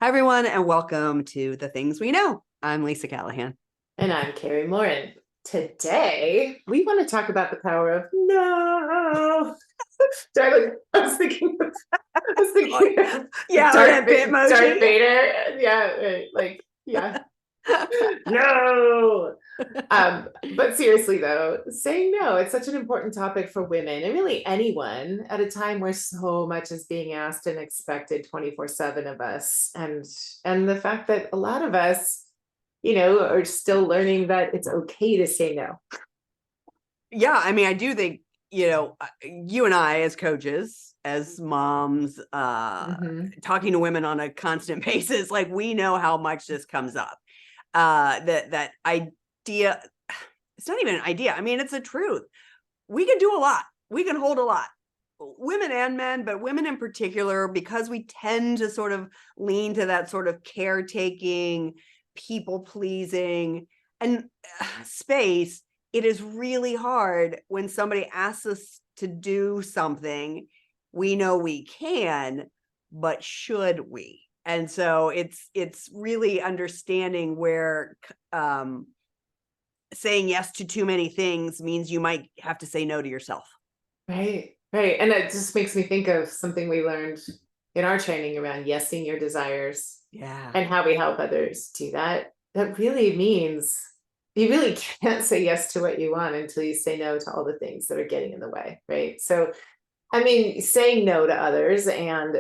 Hi, everyone, and welcome to The Things We Know. I'm Lisa Callahan. And I'm Kari Morin. Today, we want to talk about the power of no. I was thinking Yeah, or that bit Darth emoji. Vader. Yeah, yeah. No. But seriously though, saying no, it's such an important topic for women and really anyone at a time where so much is being asked and expected 24/7 of us. And the fact that a lot of us, are still learning that it's okay to say no. Yeah, I do think, you and I as coaches, as moms, Mm-hmm. talking to women on a constant basis, like we know how much this comes up. That idea, it's not even an idea. It's the truth. We can do a lot. We can hold a lot. Women and men, but women in particular, because we tend to sort of lean to that sort of caretaking, people pleasing, and space. It is really hard when somebody asks us to do something we know we can, but should we? And so it's really understanding where saying yes to too many things means you might have to say no to yourself. Right, right. And it just makes me think of something we learned in our training around yesing your desires Yeah. and how we help others do that. That really means you really can't say yes to what you want until you say no to all the things that are getting in the way, right? So, I mean, saying no to others and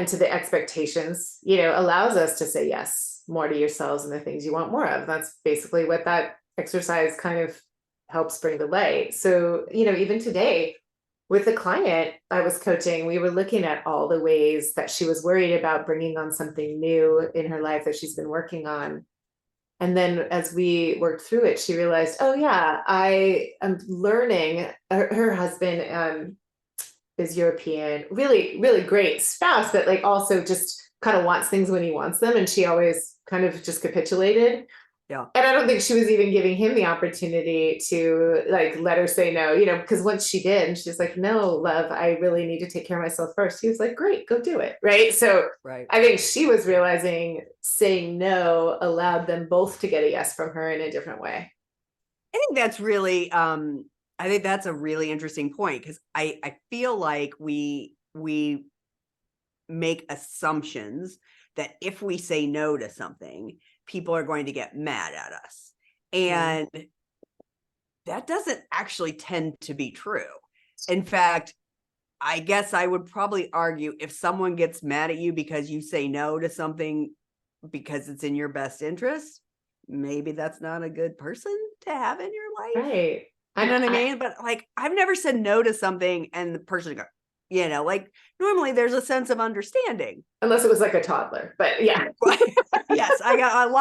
to the expectations, allows us to say yes more to yourselves and the things you want more of. That's basically what that exercise kind of helps bring to light. So, even today, with the client I was coaching, we were looking at all the ways that she was worried about bringing on something new in her life that she's been working on. And then as we worked through it, she realized, oh, yeah, I am learning. Her husband is European, really, really great spouse, but like also just kind of wants things when he wants them. And she always kind of just capitulated. Yeah. And I don't think she was even giving him the opportunity to like let her say no, because once she did, and she's like, no, love, I really need to take care of myself first. He was like, great, go do it. Right. So Right. I think she was realizing saying no allowed them both to get a yes from her in a different way. I think that's a really interesting point because I feel like we make assumptions that if we say no to something, people are going to get mad at us. Mm. And that doesn't actually tend to be true. In fact, I guess I would probably argue if someone gets mad at you because you say no to something because it's in your best interest, maybe that's not a good person to have in your life. Right. You And know what I mean? But like, I've never said no to something and the person go, like normally there's a sense of understanding. unless it was like a toddler, but yeah. Yes, I got a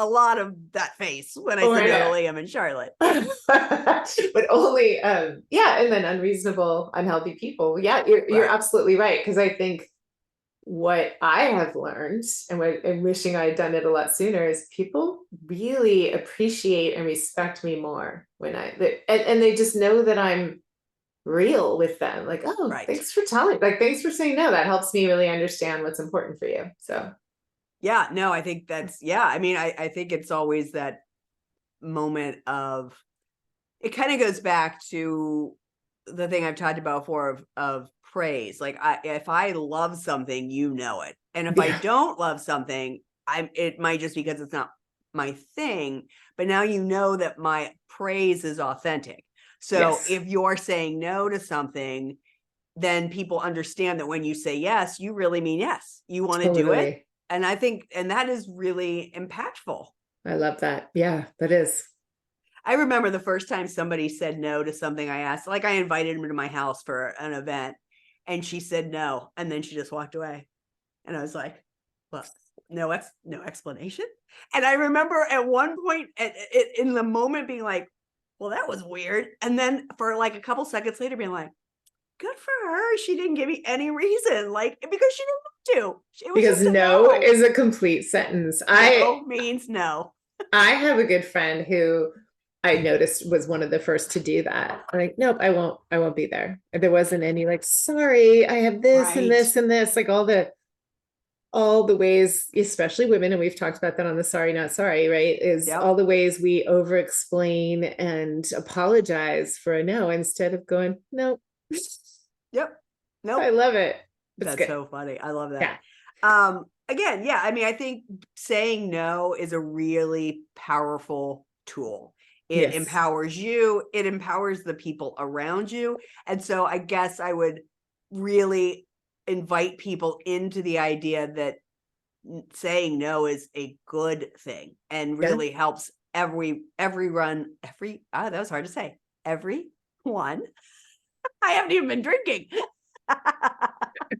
lot of that face when I Or said no to Liam and Charlotte. but only yeah, and then unreasonable, unhealthy people. Yeah, you're Right. absolutely right. Because I think what I have learned and what I'm wishing I had done it a lot sooner is people really appreciate and respect me more when and they just know that I'm real with them. Like, oh, Right. thanks for telling, like, thanks for saying no. That helps me really understand what's important for you. So Yeah, no, I think that's yeah. I think it's always that moment of it kind of goes back to the thing I've talked about before of praise. Like if I love something, you know it. And if I yeah, don't love something, it might just because it's not my thing, but now you know that my praise is authentic. So yes, if you're saying no to something, then people understand that when you say yes, you really mean yes. You want to do it. totally. And I think, and that is really impactful. I love that. Yeah, that is. I remember the first time somebody said no to something I asked, like I invited him to my house for an event and she said no. And then she just walked away. And I was like, well, no explanation. And I remember at one point in the moment being like, well, that was weird. And then for like a couple seconds later being like, good for her. She didn't give me any reason, like, because she didn't want to. It was Because just a no no. is a complete sentence. I No means no. I have a good friend who I noticed was one of the first to do that. I'm like, nope, I won't be there. There wasn't any like, sorry, I have this and Right. this and this, like all the all the ways, especially women, and we've talked about that on the Sorry Not Sorry, right? Is Yep. all the ways we over explain and apologize for a no instead of going, no. Yep. I Nope. love it. It's That's good. so funny. I love Yeah. that. Again, yeah, I mean, I think saying no is a really powerful tool. It Yes. empowers you, it empowers the people around you. And so I guess I would really invite people into the idea that saying no is a good thing and Yeah. really helps everyone, that was hard to say. Everyone. I haven't even been drinking.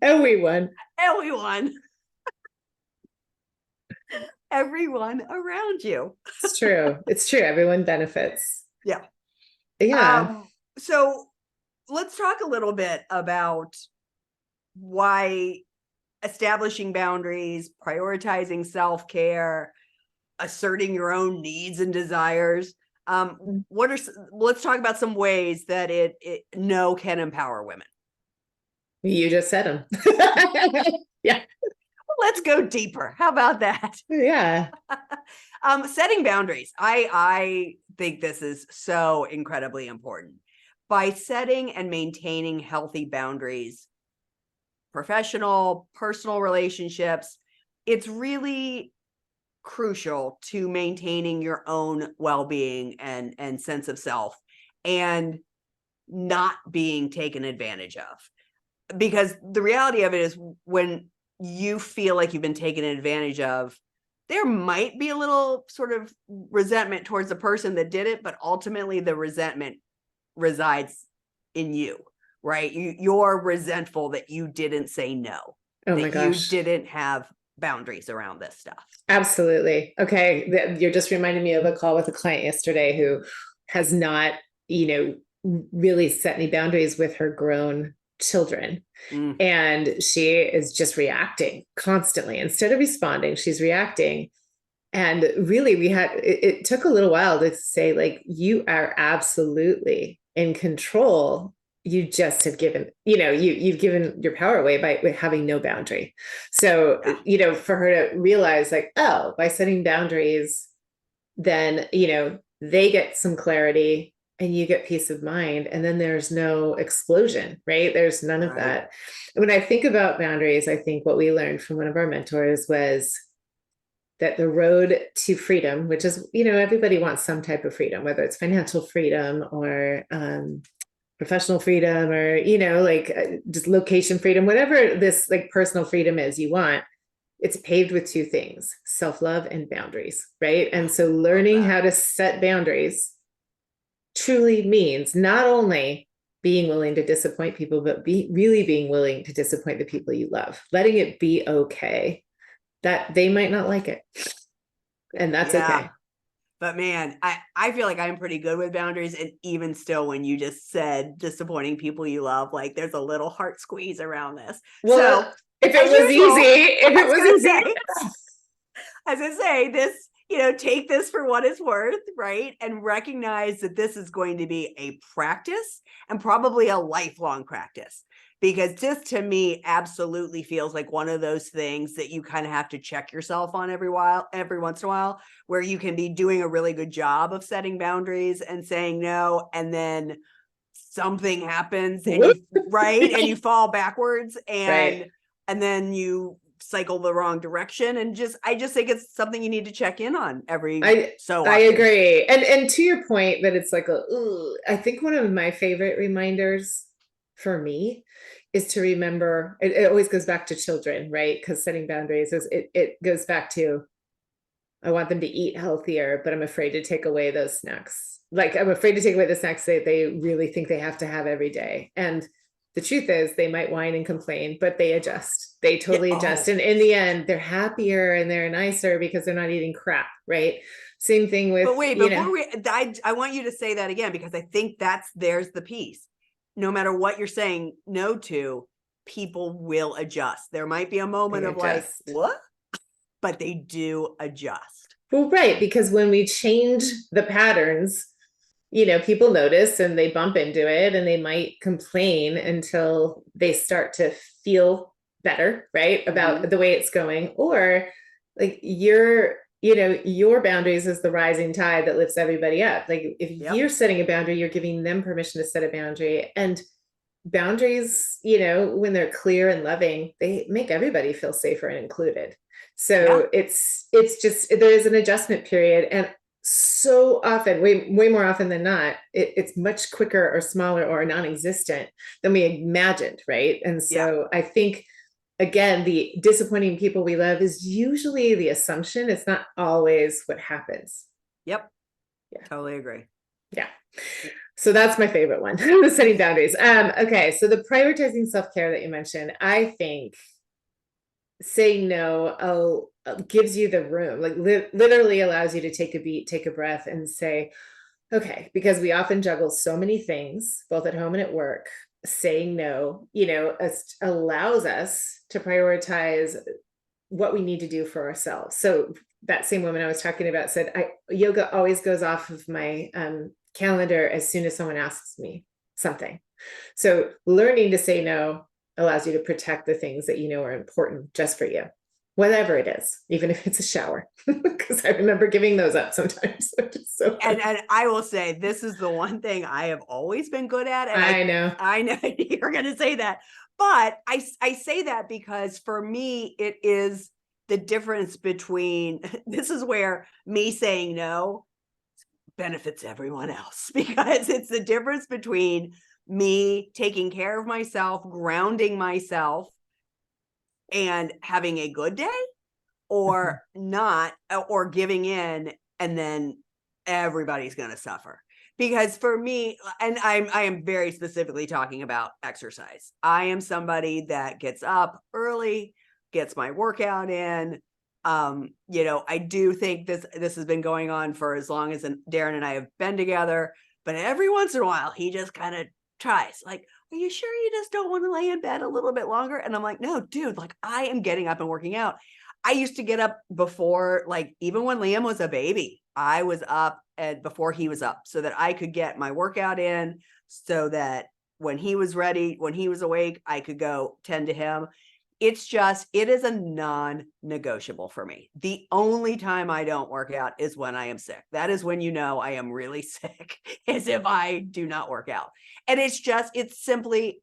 Everyone. Everyone. Everyone around you. It's true. It's true. Everyone benefits. Yeah. Yeah. So let's talk a little bit about why establishing boundaries, prioritizing self-care, asserting your own needs and desires. Let's talk about some ways that no can empower women. You just said them. Yeah. Let's go deeper. How about that? Yeah. Setting boundaries. I think this is so incredibly important. By setting and maintaining healthy boundaries, professional, personal relationships, it's really crucial to maintaining your own well-being and sense of self and not being taken advantage of. Because the reality of it is when you feel like you've been taken advantage of, there might be a little sort of resentment towards the person that did it, but ultimately the resentment resides in you, right? You're resentful that you didn't say no, Oh my that you gosh. didn't have boundaries around this stuff. Absolutely. Okay. You're just reminding me of a call with a client yesterday who has not, really set any boundaries with her grown children. Mm, And she is just reacting constantly. Instead of responding, she's reacting. And really, it took a little while to say, like, you are absolutely in control. You just have given, you've given your power away by having no boundary. So, yeah. For her to realize, like, oh, by setting boundaries, then, they get some clarity and you get peace of mind. And then there's no explosion, right? There's none of Right. that. When I think about boundaries, I think what we learned from one of our mentors was that the road to freedom, which is, everybody wants some type of freedom, whether it's financial freedom or professional freedom or, just location freedom, whatever this like personal freedom is you want, it's paved with two things: self-love and boundaries, right? And so learning how to set boundaries truly means not only being willing to disappoint people, but really being willing to disappoint the people you love, letting it be okay that they might not like it. And that's okay. But man, I feel like I'm pretty good with boundaries. And even still, when you just said disappointing people you love, like there's a little heart squeeze around this. Well, So if it as was usual, easy, if it was easy. Say, as I say, this, take this for what it's worth, right? And recognize that this is going to be a practice and probably a lifelong practice. Because this to me absolutely feels like one of those things that you kind of have to check yourself on every once in a while, where you can be doing a really good job of setting boundaries and saying no, and then something happens and you fall backwards and then you cycle the wrong direction. And I just think it's something you need to check in on so often. I agree. And to your point that it's like I think one of my favorite reminders for me is to remember, it always goes back to children, right? Because setting boundaries it goes back to, I want them to eat healthier, but I'm afraid to take away those snacks. Like, I'm afraid to take away the snacks they really think they have to have every day. And the truth is they might whine and complain, but they adjust. They totally adjust. And in the end, they're happier and they're nicer because they're not eating crap, right? Same thing with, but wait, I want you to say that again, because I think there's the piece. No matter what you're saying no to, people will adjust. There might be a moment of like, what? But they do adjust. Well, right. Because when we change the patterns, people notice and they bump into it and they might complain until they start to feel better, right? About Mhm. the way it's going, or like your boundaries is the rising tide that lifts everybody up. Like if Yep. you're setting a boundary, you're giving them permission to set a boundary. And boundaries, when they're clear and loving, they make everybody feel safer and included. Yeah. So it's just there is an adjustment period, and so often, way more often than not, it's much quicker or smaller or non-existent than we imagined, right? And Yeah. so I think, again, the disappointing people we love is usually the assumption. It's not always what happens. Yep. Yeah. Totally agree. Yeah. So that's my favorite one, the setting boundaries. Okay. So the prioritizing self-care that you mentioned, I think saying no gives you the room, like literally allows you to take a beat, take a breath, and say, okay, because we often juggle so many things, both at home and at work. Saying no, allows us to prioritize what we need to do for ourselves. So that same woman I was talking about said, yoga always goes off of my calendar as soon as someone asks me something. So learning to say no allows you to protect the things that you know are important just for you, whatever it is, even if it's a shower. Because I remember giving those up sometimes. So And I will say this is the one thing I have always been good at, and I know. I know you're going to say that, but I say that because for me it is the difference between this is where me saying no benefits everyone else because it's the difference between me taking care of myself, grounding myself, and having a good day or not, or giving in, and then everybody's going to suffer. Because for me, and I am very specifically talking about exercise. I am somebody that gets up early, gets my workout in. I do think this has been going on for as long as Darren and I have been together, but every once in a while he just kind of tries, like, are you sure you just don't want to lay in bed a little bit longer? And I'm like, no, dude, like I am getting up and working out. I used to get up before, like even when Liam was a baby, I was up and before he was up so that I could get my workout in so that when he was ready, when he was awake, I could go tend to him. It is a non-negotiable for me. The only time I don't work out is when I am sick. That is when I am really sick, is if I do not work out. And it's simply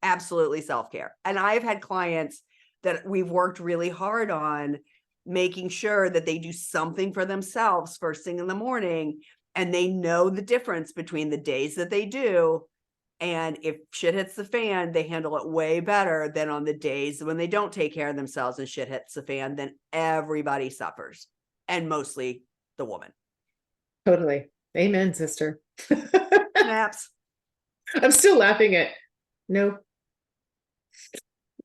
absolutely self-care. And I've had clients that we've worked really hard on making sure that they do something for themselves first thing in the morning, and they know the difference between the days that they do, and if shit hits the fan, they handle it way better than on the days when they don't take care of themselves and shit hits the fan. Then everybody suffers, and mostly the woman. Totally. Amen, sister. Snaps. I'm still laughing at no.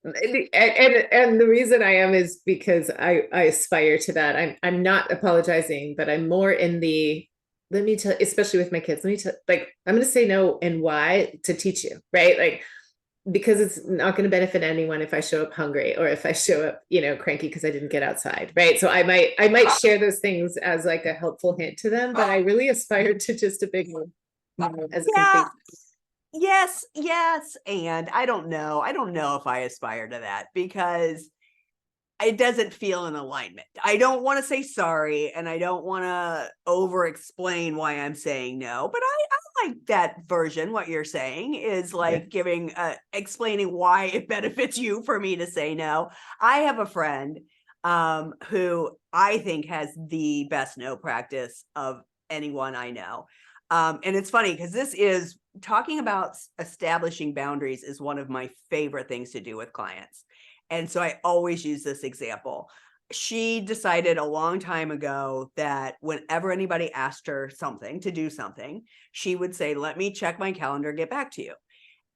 And the reason I am is because I aspire to that. I'm not apologizing, but I'm more in the, let me tell, especially with my kids, let me tell, like, I'm going to say no and why to teach you, right? Like, because it's not going to benefit anyone if I show up hungry or if I show up, cranky because I didn't get outside, right? So I might share those things as like a helpful hint to them, but I really aspired to just a big one as a Yeah. complete. Yes. And I don't know. I don't know if I aspire to that because it doesn't feel in alignment. I don't want to say sorry and I don't want to over explain why I'm saying no, but I like that version. What you're saying is Yeah. like explaining why it benefits you for me to say no. I have a friend who I think has the best no practice of anyone I know. And it's funny because this is talking about establishing boundaries is one of my favorite things to do with clients. And so I always use this example. She decided a long time ago that whenever anybody asked her something to do something, she would say, let me check my calendar, get back to you.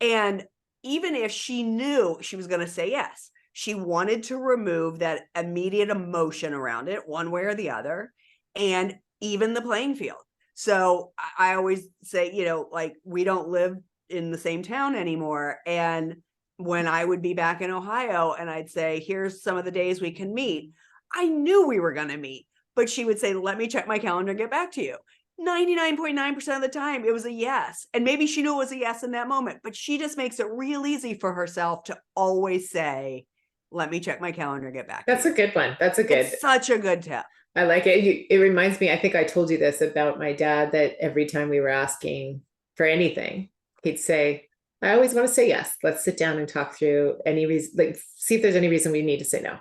And even if she knew she was going to say yes, she wanted to remove that immediate emotion around it, one way or the other, and even the playing field. So I always say, like we don't live in the same town anymore. And when I would be back in Ohio and I'd say, here's some of the days we can meet, I knew we were going to meet, but she would say, let me check my calendar and get back to you. 99.9% of the time, it was a yes. And maybe she knew it was a yes in that moment, but she just makes it real easy for herself to always say let me check my calendar and get back That's to a you. good one. That's a good. It's such a good tip. I like it. It reminds me, I think I told you this about my dad, that every time we were asking for anything, he'd say, I always want to say yes. Let's sit down and talk through any reason, like see if there's any reason we need to say no.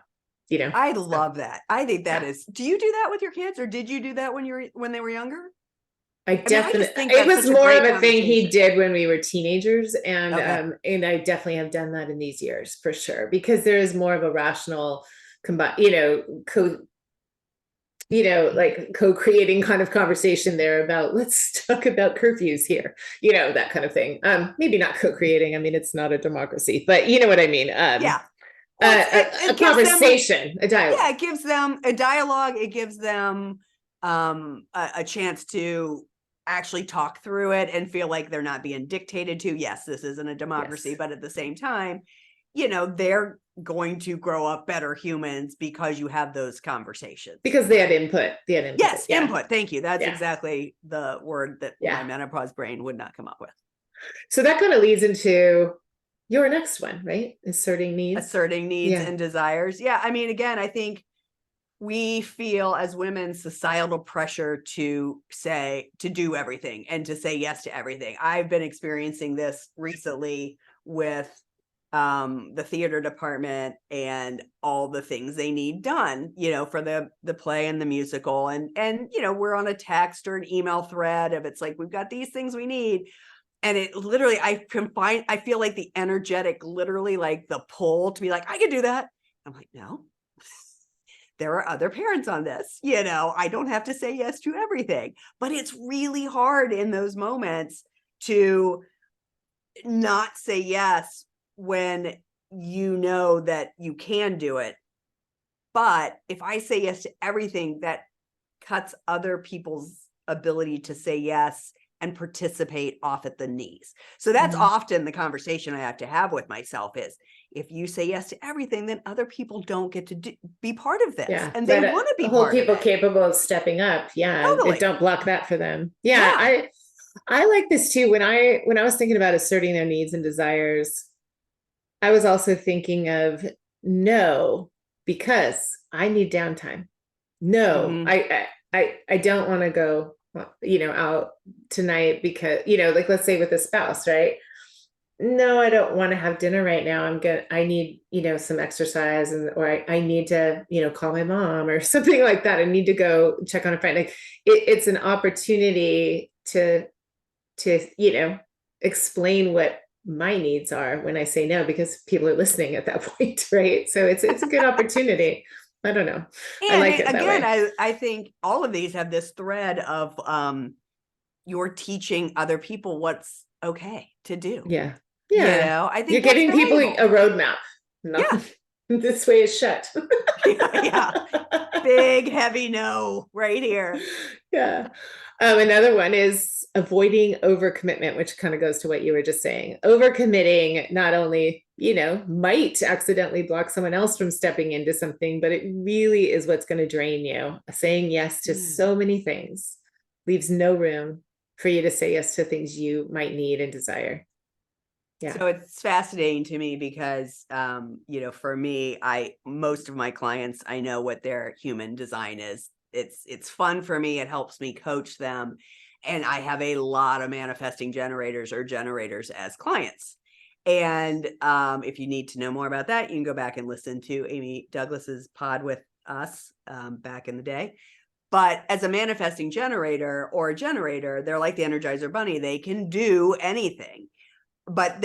You know? I So, love that. I think that yeah. is, do you do that with your kids, or did you do that when they were younger? I I mean, I definitely, just think it that's was such a more of great a thing he conversation. did when we were teenagers. Okay. And I definitely have done that in these years for sure, because there is more of a rational combine, like co-creating kind of conversation there about, let's talk about curfews here, that kind of thing. Maybe not co-creating. I mean, it's not a democracy, but you know what I mean? Yeah. Well, A it gives them, conversation, a yeah, dialogue. it gives them a dialogue. It gives them a chance to actually talk through it and feel like they're not being dictated to. Yes, this isn't a democracy, Yes. but at the same time, they're going to grow up better humans because you have those conversations. Because they had input. They had input. Yes, Yeah. input. Thank you. That's Yeah. exactly the word that my Yeah. menopause brain would not come up with. So that kind of leads into your next one, right? Asserting needs. Asserting needs Yeah. and desires. Yeah. I mean, again, I think we feel as women societal pressure to do everything and to say yes to everything. I've been experiencing this recently with the theater department and all the things they need done, for the play and the musical. And we're on a text or an email thread of, it's like, we've got these things we need. And it literally, I feel like the energetic, literally like the pull to be like, I can do that. I'm like, no, there are other parents on this, I don't have to say yes to everything, but it's really hard in those moments to not say yes when you know that you can do it. But if I say yes to everything, that cuts other people's ability to say yes and participate off at the knees. So that's often the conversation I have to have with myself is, if you say yes to everything, then other people don't get to be part of this. Yeah. And they want to be hold part of people it. capable of stepping up. Yeah. Totally. Don't block that for them. Yeah. Yeah. I like this too. When I was thinking about asserting their needs and desires, I was also thinking of no, because I need downtime. No, Mhm. I don't want to go, out tonight because, like let's say with a spouse, right? No, I don't want to have dinner right now. I need, some exercise, or I need to, call my mom or something like that. I need to go check on a friend. Like it's an opportunity to, explain what my needs are when I say no, because people are listening at that point, right? So it's a good opportunity. I don't know. I And like it that again, way. I think all of these have this thread of you're teaching other people what's okay to do. Yeah. Yeah. I You're think that's giving people valuable. a roadmap. No, Yeah. this way is shut. Yeah. Big, heavy no right here. Yeah. Another one is avoiding overcommitment, which kind of goes to what you were just saying. Overcommitting not only, might accidentally block someone else from stepping into something, but it really is what's going to drain you. Saying yes to so many things leaves no room for you to say yes to things you might need and desire. Yeah. So it's fascinating to me because, for me, most of my clients, I know what their human design is. It's fun for me. It helps me coach them. And I have a lot of manifesting generators or generators as clients. And if you need to know more about that, you can go back and listen to Amy Douglas's pod with us back in the day. But as a manifesting generator or a generator, they're like the Energizer Bunny. They can do anything, but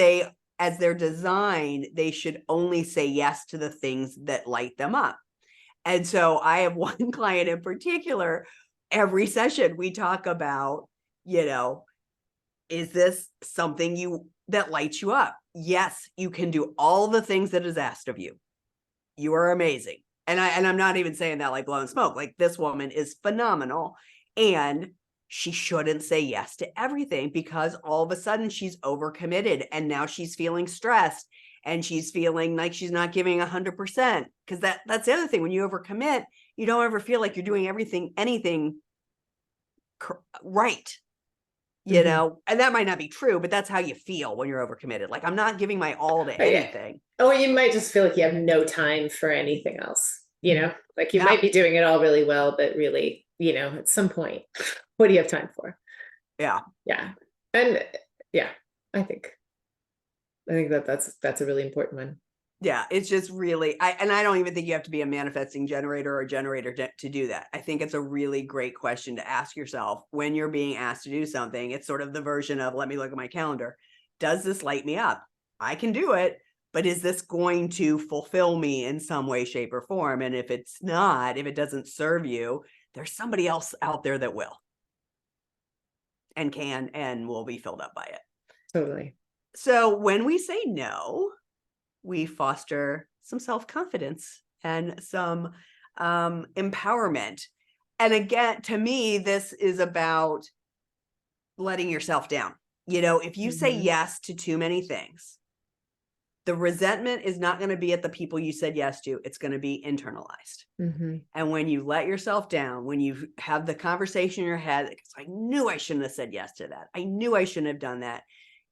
as their design, they should only say yes to the things that light them up. And so I have one client in particular, every session we talk about, is this something that lights you up? Yes, you can do all the things that is asked of you. You are amazing. And I'm not even saying that like blowing smoke. Like, this woman is phenomenal. And she shouldn't say yes to everything, because all of a sudden she's overcommitted and now she's feeling stressed and she's feeling like she's not giving 100%. Because that's the other thing. When you overcommit, you don't ever feel like you're doing anything right. you know, and that might not be true, but that's how you feel when you're overcommitted. Like, I'm not giving my all to anything. Or you might just feel like you have no time for anything else, you know, like you might be doing it all really well, but really, you know, at some point, what do you have time for? Yeah. Yeah. And yeah, I think that's a really important one. Yeah, it's just really, I don't even think you have to be a manifesting generator or a generator to do that. I think it's a really great question to ask yourself when you're being asked to do something. It's sort of the version of, let me look at my calendar. Does this light me up? I can do it, but is this going to fulfill me in some way, shape, or form? And if it's not, if it doesn't serve you, there's somebody else out there that will and can and will be filled up by it. Totally. So when we say no, we foster some self-confidence and some empowerment. And again, to me, this is about letting yourself down. You know, if you say yes to too many things, the resentment is not going to be at the people you said yes to. It's going to be internalized. And when you let yourself down, when you have the conversation in your head, I knew I shouldn't have said yes to that. I knew I shouldn't have done that.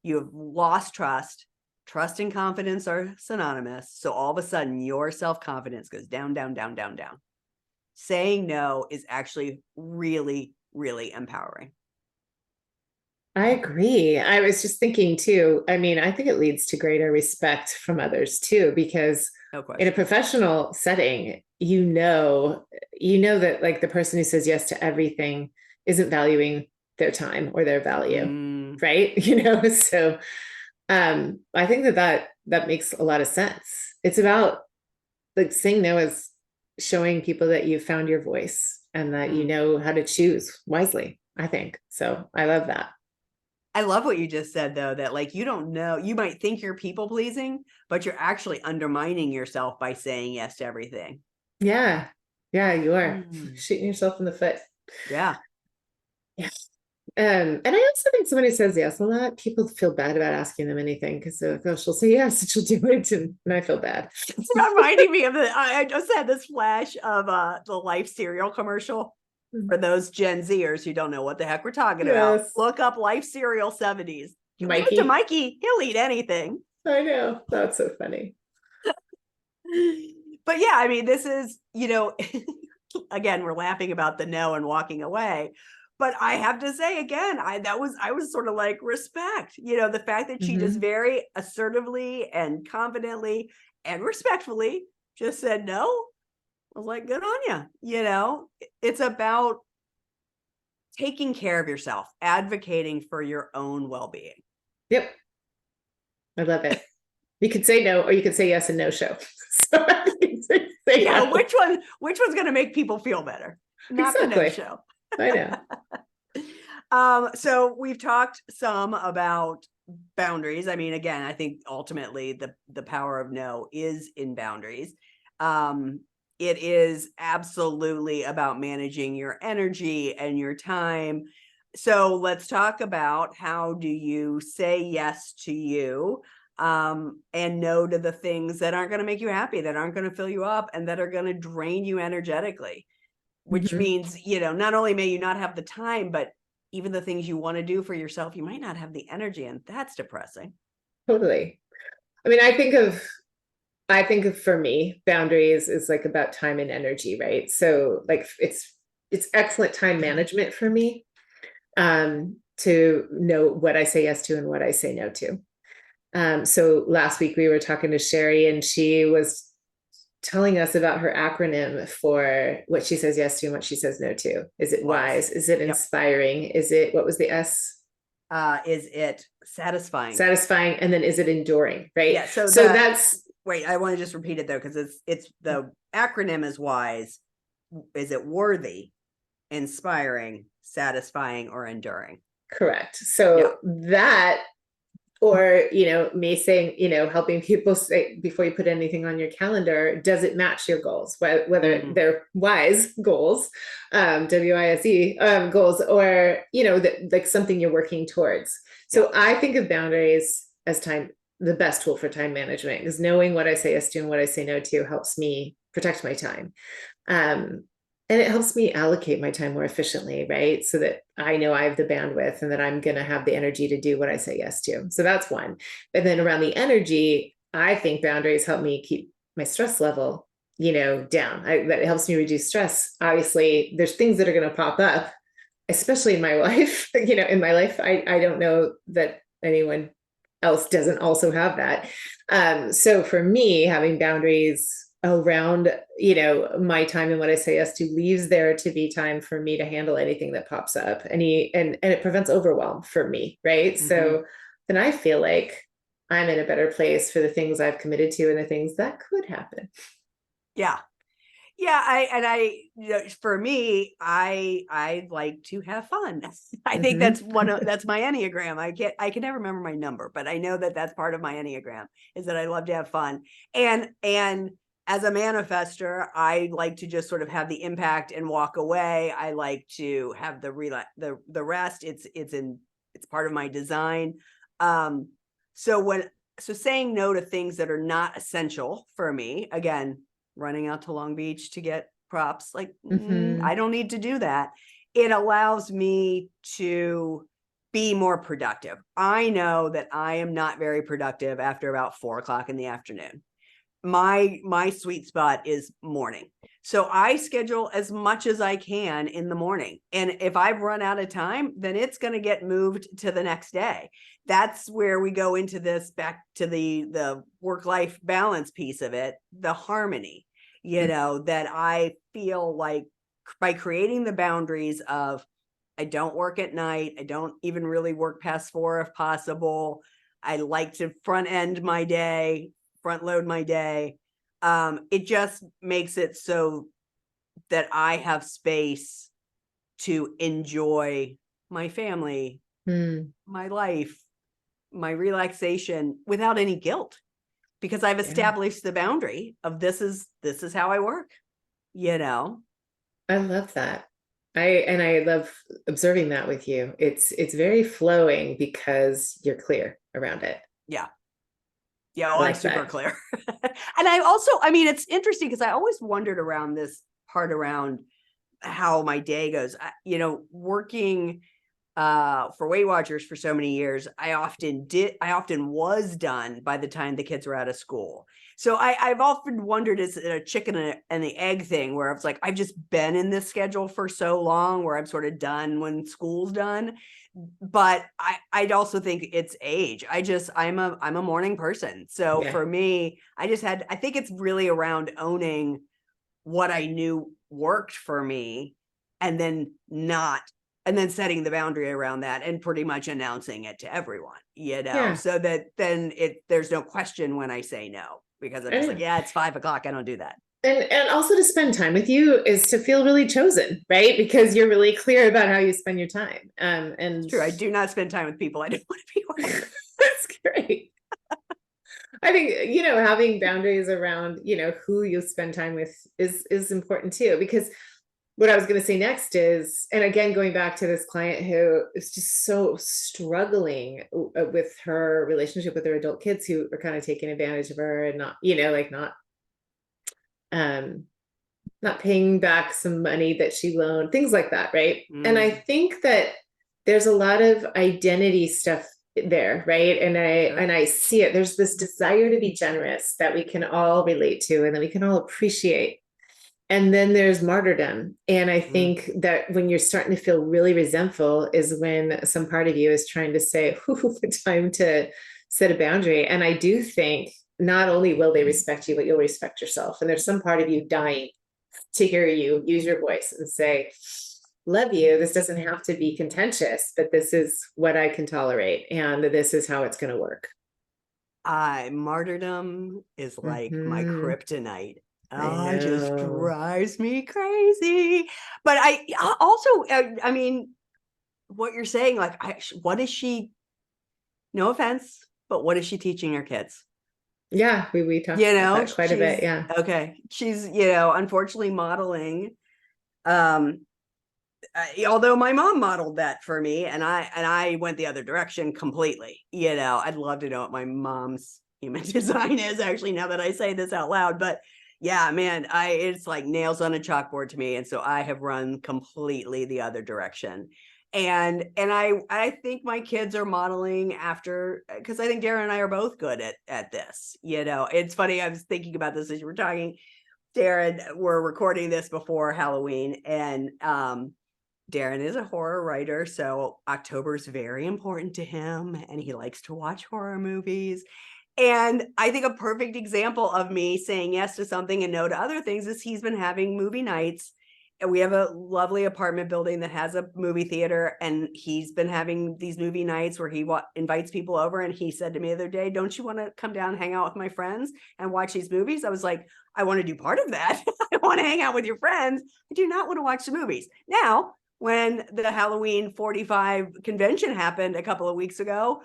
You have lost trust. Trust and confidence are synonymous. So all of a sudden your self-confidence goes down, down, down, down, down. Saying no is actually really, really empowering. I agree. I was just thinking too, I mean, I think it leads to greater respect from others too, because in a professional setting, you know that like the person who says yes to everything isn't valuing their time or their value, right? You know, so I think that makes a lot of sense. It's about like saying no is showing people that you've found your voice and that you know how to choose wisely, I think. So I love that. I love what you just said though, that like, you don't know, you might think you're people pleasing, but you're actually undermining yourself by saying yes to everything. Yeah. Yeah, you are shooting yourself in the foot. Yeah. Yeah. And I also think somebody who says yes a lot, people feel bad about asking them anything because they're like, oh, she'll say yes and she'll do it. And I feel bad. It's reminding me of I just had this flash of the Life cereal commercial for those Gen Zers who don't know what the heck we're talking about. Look up Life cereal 70s. Give it to Mikey. He'll eat anything. I know. That's so funny. But yeah, I mean, this is, you know, again, we're laughing about the no and walking away. But I have to say again, I was sort of like respect, you know, the fact that she just very assertively and confidently and respectfully just said no. I was like, good on you. You know, it's about taking care of yourself, advocating for your own well-being. Yep. I love it. You could say no, or you could say yes and no show. So say yeah, no. Which one's going to make people feel better? Not the no show. I know. So we've talked some about boundaries. I mean, again, I think ultimately the power of no is in boundaries. It is absolutely about managing your energy and your time. So let's talk about how do you say yes to you and no to the things that aren't going to make you happy, that aren't going to fill you up, and that are going to drain you energetically. Which means, you know, not only may you not have the time, but even the things you want to do for yourself, you might not have the energy, and that's depressing. Totally. I mean, I think of for me, boundaries is like about time and energy, right? So like it's excellent time management for me to know what I say yes to and what I say no to. So last week we were talking to Sherry and she was telling us about her acronym for what she says yes to and what she says no to. Is it wise? Is it inspiring? Is it, what was the S? Is it satisfying? Satisfying. And then is it enduring? Right. Yeah. So that's, wait, I want to just repeat it though, because it's the acronym is wise. Is it worthy, inspiring, satisfying, or enduring? Correct. So that, or, you know, me saying, you know, helping people say before you put anything on your calendar, does it match your goals? Whether they're wise goals, WISE goals, or, you know, like something you're working towards. So I think of boundaries as the best tool for time management, because knowing what I say yes to and what I say no to helps me protect my time. And And it helps me allocate my time more efficiently, right? So that I know I have the bandwidth and that I'm going to have the energy to do what I say yes to. So that's one. And then around the energy, I think boundaries help me keep my stress level, down. That helps me reduce stress. Obviously, there's things that are going to pop up, especially in my life. In my life, I don't know that anyone else doesn't also have that. So for me, having boundaries around, my time and what I say yes to leaves there to be time for me to handle anything that pops up. And it prevents overwhelm for me, right? Mm-hmm. So then I feel like I'm in a better place for the things I've committed to and the things that could happen. Yeah. Yeah, for me, I like to have fun. I think that's that's my Enneagram. I can never remember my number, but I know that that's part of my Enneagram, is that I love to have fun. And as a manifester, I like to just sort of have the impact and walk away. I like to have the rest. It's part of my design. So saying no to things that are not essential for me, again, running out to Long Beach to get props, like, I don't need to do that. It allows me to be more productive. I know that I am not very productive after about 4:00 in the afternoon. My sweet spot is morning. So I schedule as much as I can in the morning. And if I've run out of time, then it's going to get moved to the next day. That's where we go into this, back to the work-life balance piece of it, the harmony, that I feel like by creating the boundaries of, I don't work at night. I don't even really work past 4 if possible. I like to front load my day. It just makes it so that I have space to enjoy my family, my life, my relaxation without any guilt, because I've established the boundary of this is how I work, I love that. I love observing that with you. It's very flowing because you're clear around it. Yeah. Yeah, well, I'm super clear. And it's interesting because I always wondered around this part around how my day goes. Working for Weight Watchers for so many years, I often was done by the time the kids were out of school. So I've often wondered, is it a chicken and the egg thing, where it's like, I've just been in this schedule for so long where I'm sort of done when school's done. But I'd also think it's age. I'm a morning person. So for me, I think it's really around owning what I knew worked for me, and then setting the boundary around that and pretty much announcing it to everyone, so that then there's no question when I say no, because I'm just like, it's 5:00. I don't do that. And also, to spend time with you is to feel really chosen, right? Because you're really clear about how you spend your time. And it's true. I do not spend time with people I don't want to be with. That's great. I think, having boundaries around, who you spend time with is important too, because what I was going to say next is, and again, going back to this client who is just so struggling with her relationship with her adult kids who are kind of taking advantage of her and not, not paying back some money that she loaned, things like that. Right. And I think that there's a lot of identity stuff there, right? And I see it. There's this desire to be generous that we can all relate to and that we can all appreciate. And then there's martyrdom. And I think that when you're starting to feel really resentful is when some part of you is trying to say, time to set a boundary. And I do think not only will they respect you, but you'll respect yourself. And there's some part of you dying to hear you use your voice and say, love you. This doesn't have to be contentious, but this is what I can tolerate. And this is how it's going to work. Martyrdom is like my kryptonite. It just drives me crazy. But I also, what you're saying, like, what is she, no offense, but what is she teaching her kids? Yeah, we talked about that quite a bit. Yeah. Okay. She's, unfortunately modeling, although my mom modeled that for me, and I went the other direction completely. I'd love to know what my mom's human design is, actually, now that I say this out loud. But Yeah, man, it's like nails on a chalkboard to me. And so I have run completely the other direction. And I think my kids are modeling after, because I think Darren and I are both good at this. You know, it's funny, I was thinking about this as you were talking. Darren, we're recording this before Halloween, and Darren is a horror writer, so October is very important to him, and he likes to watch horror movies. And I think a perfect example of me saying yes to something and no to other things is he's been having movie nights. And we have a lovely apartment building that has a movie theater, and he's been having these movie nights where he invites people over. And he said to me the other day, "Don't you want to come down and hang out with my friends and watch these movies?" I was like, "I want to do part of that. I want to hang out with your friends. I do not want to watch the movies." Now, when the Halloween 45 convention happened a couple of weeks ago,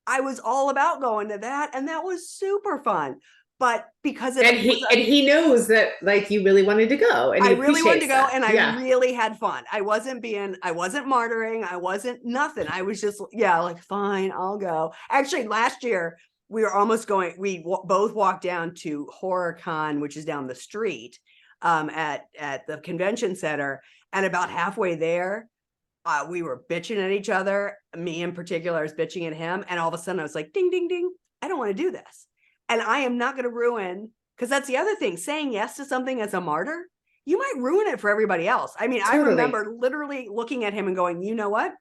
I was all about going to that, and that was super fun. But because it And was he knows that like you really wanted to go, and I he really wanted to appreciates go, that. and I Yeah. really had fun. I wasn't martyring. I wasn't nothing. I was just, yeah, like, fine, I'll go. Actually, last year we were almost going, both walked down to HorrorCon, which is down the street, at the convention center. And about halfway there, we were bitching at each other. Me in particular, I was bitching at him. And all of a sudden I was like, ding, ding, ding. I don't want to do this. And I am not going to ruin, because that's the other thing, saying yes to something as a martyr, you might ruin it for everybody else. I mean, I Totally. remember literally looking at him and going, you know what?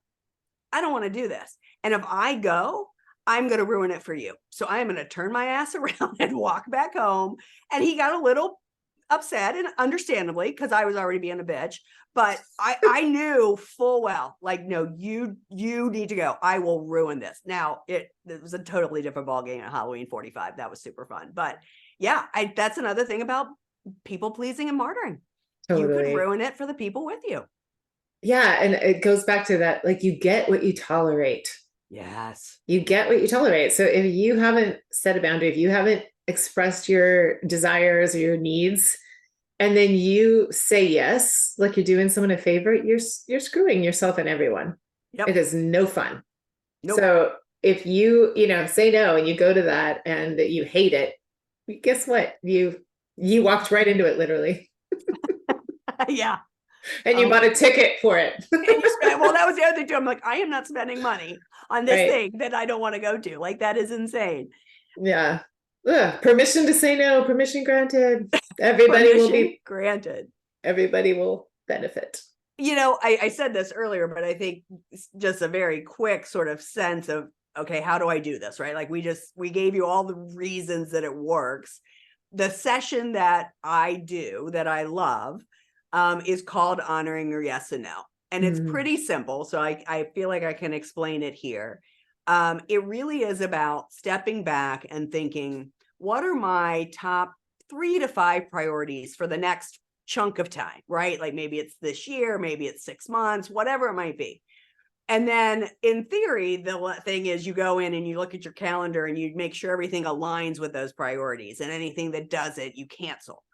I don't want to do this. And if I go, I'm going to ruin it for you. So I am going to turn my ass around and walk back home. And he got a little upset, and understandably, because I was already being a bitch. But I knew full well, like, no, you need to go. I will ruin this. Now it was a totally different ball game at Halloween 45. That was super fun. But yeah, that's another thing about people pleasing and martyring. You could Totally. ruin it for the people with you. Yeah, and it goes back to that, like you get what you tolerate. Yes. You get what you tolerate. So if you haven't set a boundary, if you haven't expressed your desires or your needs, and then you say yes, like you're doing someone a favor, you're screwing yourself and everyone. It Yep. is no fun. Nope. So if you say no and you go to that and you hate it, guess what? You walked right into it literally. Yeah. And you bought a ticket for it. And you spend, well, that was the other thing too. I'm like, I am not spending money on this Right. thing that I don't want to go to. Like, that is insane. Yeah. Ugh, permission to say no, permission granted. Everybody will be granted. Everybody will benefit. You know, I said this earlier, but I think just a very quick sort of sense of, okay, how do I do this? Right. Like, we gave you all the reasons that it works. The session that I do that I love is called Honoring Your Yes and No. And it's pretty simple. So I feel like I can explain it here. It really is about stepping back and thinking, what are my top 3 to 5 priorities for the next chunk of time, right? Like, maybe it's this year, maybe it's 6 months, whatever it might be. And then in theory, the thing is, you go in and you look at your calendar and you make sure everything aligns with those priorities, and anything that doesn't, you cancel.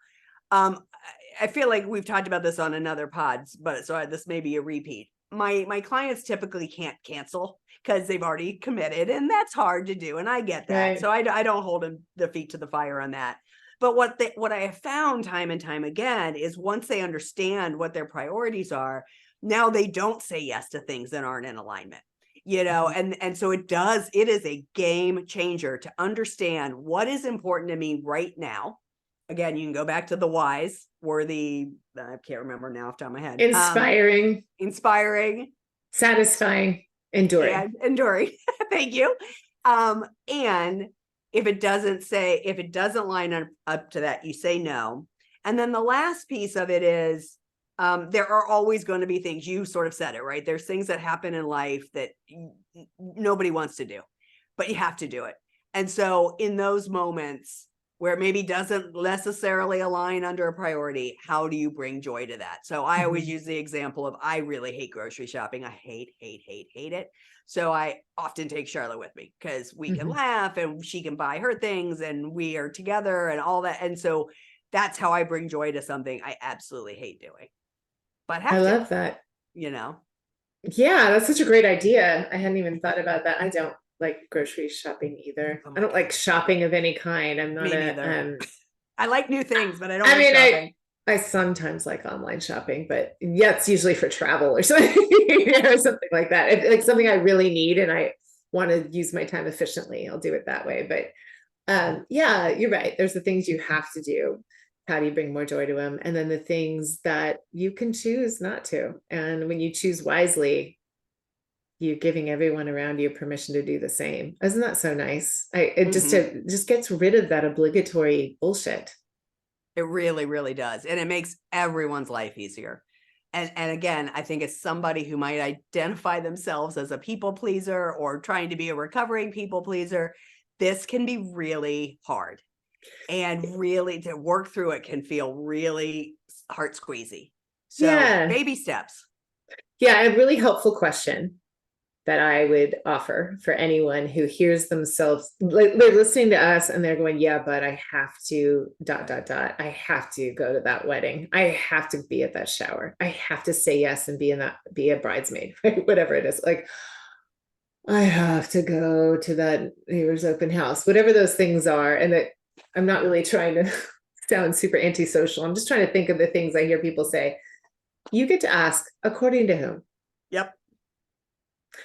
I feel like we've talked about this on another pods, but so this may be a repeat. My clients typically can't cancel because they've already committed, and that's hard to do. And I get that. Right. So I don't hold their feet to the fire on that. But what I have found time and time again is, once they understand what their priorities are, now they don't say yes to things that aren't in alignment. And so it is a game changer to understand what is important to me right now. Again, you can go back to the whys, I can't remember now off the top of my head. Inspiring, satisfying, enduring. And enduring. Thank you. And if it doesn't line up to that, you say no. And then the last piece of it is, there are always going to be things, you sort of said it, right? There's things that happen in life that nobody wants to do, but you have to do it. And so in those moments where it maybe doesn't necessarily align under a priority, how do you bring joy to that? So I always use the example of, I really hate grocery shopping. I hate it. So I often take Charlotte with me, because we can laugh and she can buy her things and we are together and all that. And so that's how I bring joy to something I absolutely hate doing. But I love that. Yeah, that's such a great idea. I hadn't even thought about that. I don't like grocery shopping either. I don't like shopping of any kind. I'm not I like new things, but I don't I like mean, shopping. I sometimes like online shopping, but yeah, it's usually for travel or something, or something like that. If like something I really need and I want to use my time efficiently, I'll do it that way. But yeah, you're right. There's the things you have to do. How do you bring more joy to them? And then the things that you can choose not to. And when you choose wisely, you're giving everyone around you permission to do the same. Isn't that so nice? It just gets rid of that obligatory bullshit. It really, really does. And it makes everyone's life easier. And again, I think as somebody who might identify themselves as a people pleaser or trying to be a recovering people pleaser, this can be really hard. And really to work through it can feel really heart squeezy. So Yeah. baby steps. Yeah, a really helpful question that I would offer for anyone who hears themselves, like they're listening to us and they're going, yeah, but I have to ... I have to go to that wedding. I have to be at that shower. I have to say yes and be a bridesmaid, right? Whatever it is. Like, I have to go to that neighbor's open house, whatever those things are. And that I'm not really trying to sound super antisocial. I'm just trying to think of the things I hear people say. You get to ask, according to whom? Yep.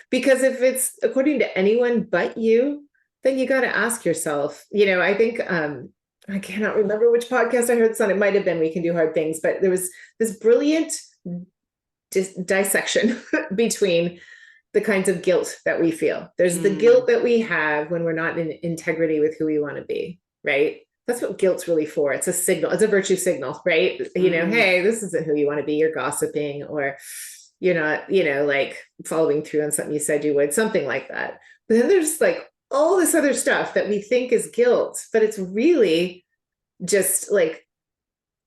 Because if it's according to anyone but you, then you got to ask yourself, I think, I cannot remember which podcast I heard this on. It might have been We Can Do Hard Things, but there was this brilliant dissection between the kinds of guilt that we feel. There's the guilt that we have when we're not in integrity with who we want to be, right? That's what guilt's really for. It's a signal. It's a virtue signal, right? Hey, this isn't who you want to be. You're gossiping, or you're not, like following through on something you said you would, something like that. But then there's like all this other stuff that we think is guilt, but it's really just like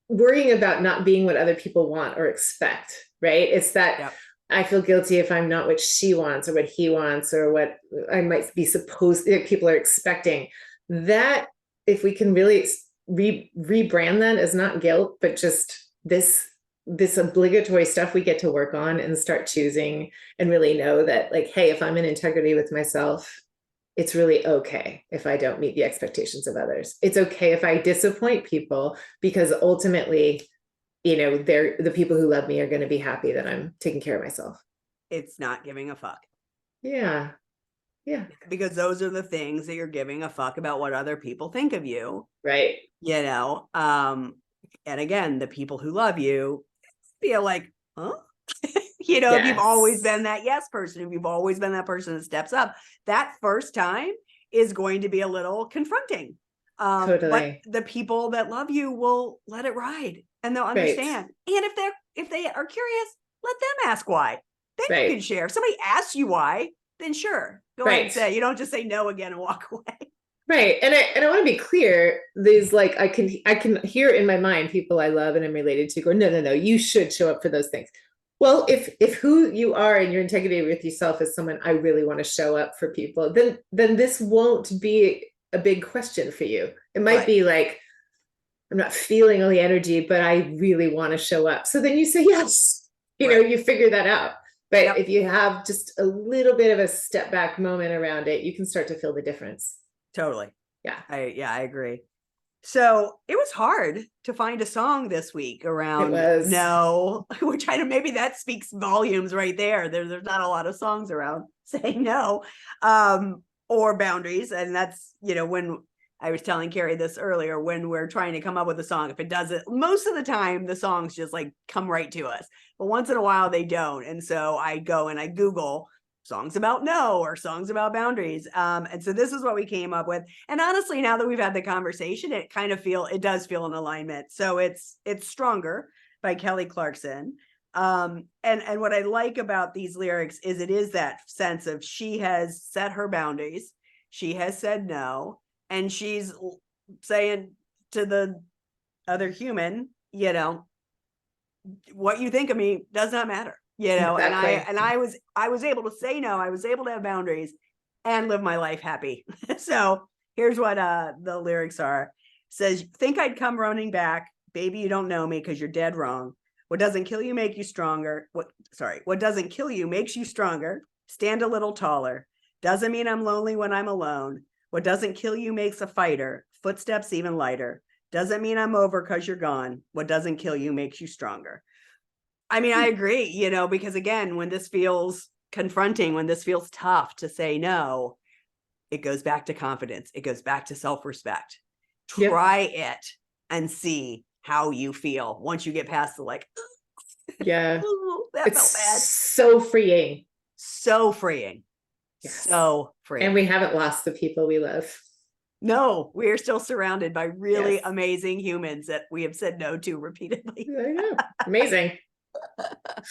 worrying about not being what other people want or expect, right? It's that Yep. I feel guilty if I'm not what she wants or what he wants or what I might be supposed people are expecting. That, if we can really rebrand that as not guilt, but just this obligatory stuff we get to work on and start choosing and really know that, like, hey, if I'm in integrity with myself, it's really okay if I don't meet the expectations of others. It's okay if I disappoint people, because ultimately, they're the people who love me are going to be happy that I'm taking care of myself. It's not giving a fuck. Yeah. Yeah. Because those are the things that you're giving a fuck about what other people think of you. Right. And again, the people who love you feel like, huh? Yes. If you've always been that yes person, if you've always been that person that steps up, that first time is going to be a little confronting. Totally. But the people that love you will let it ride and they'll understand. Right. And if they are curious, let them ask why. Then you can share. If somebody asks you why, then sure, go ahead and say. You don't just say no again and walk away. Right. And I want to be clear, there's like, I can hear in my mind people I love and I'm related to go, no, you should show up for those things. Well, if who you are and your integrity with yourself is someone I really want to show up for people, then this won't be a big question for you. It might be like, I'm not feeling all the energy, but I really want to show up. So then you say yes, you figure that out. But if you have just a little bit of a step back moment around it, you can start to feel the difference. Totally. Yeah. I agree. So it was hard to find a song this week around no, which maybe that speaks volumes right there. There's not a lot of songs around saying no, or boundaries. And that's, when I was telling Kari this earlier, when we're trying to come up with a song, if it doesn't, most of the time the songs just like come right to us, but once in a while they don't. And so I go and I Google songs about no or songs about boundaries. And so this is what we came up with. And honestly, now that we've had the conversation, it does feel in alignment. So it's Stronger by Kelly Clarkson. And what I like about these lyrics is it is that sense of she has set her boundaries. She has said no. And she's saying to the other human, what you think of me does not matter. Exactly. and I was able to say no. I was able to have boundaries and live my life happy. So here's what the lyrics are. It says, think I'd come running back, baby, you don't know me because you're dead wrong. What doesn't kill you make you stronger. What doesn't kill you makes you stronger. Stand a little taller. Doesn't mean I'm lonely when I'm alone. What doesn't kill you makes a fighter. Footsteps even lighter. Doesn't mean I'm over because you're gone. What doesn't kill you makes you stronger. I mean, I agree, you know, because again, when this feels confronting, when this feels tough to say no, it goes back to confidence. It goes back to self-respect. Yep. Try it and see how you feel once you get past the like, Yeah. that It's felt bad. so freeing. So freeing. Yes. So freeing. And we haven't lost the people we love. No, we are still surrounded by really Yes. amazing humans that we have said no to repeatedly. I know. Amazing.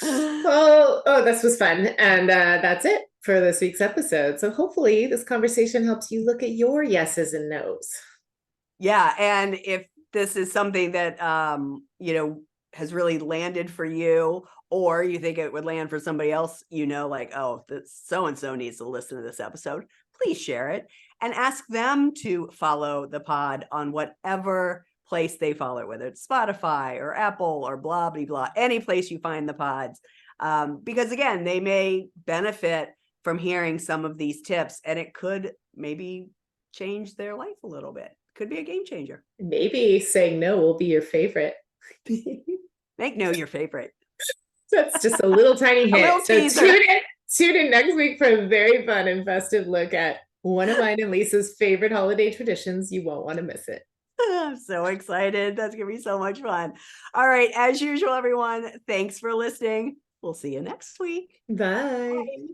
Well, oh, this was fun. And that's it for this week's episode. So hopefully this conversation helps you look at your yeses and nos. Yeah. And if this is something that, you know, has really landed for you, or you think it would land for somebody else, you know, like, oh, so-and-so needs to listen to this episode, please share it and ask them to follow the pod on whatever place they follow it, whether it's Spotify or Apple or blah, blah, blah, any place you find the pods. Because again, they may benefit from hearing some of these tips, and it could maybe change their life a little bit. Could be a game changer. Maybe saying no will be your favorite. Make no your favorite. That's just a little tiny hint. Little So teaser. tune in next week for a very fun and festive look at one of mine and Lisa's favorite holiday traditions. You won't want to miss it. I'm so excited. That's going to be so much fun. All right. As usual, everyone, thanks for listening. We'll see you next week. Bye. Bye.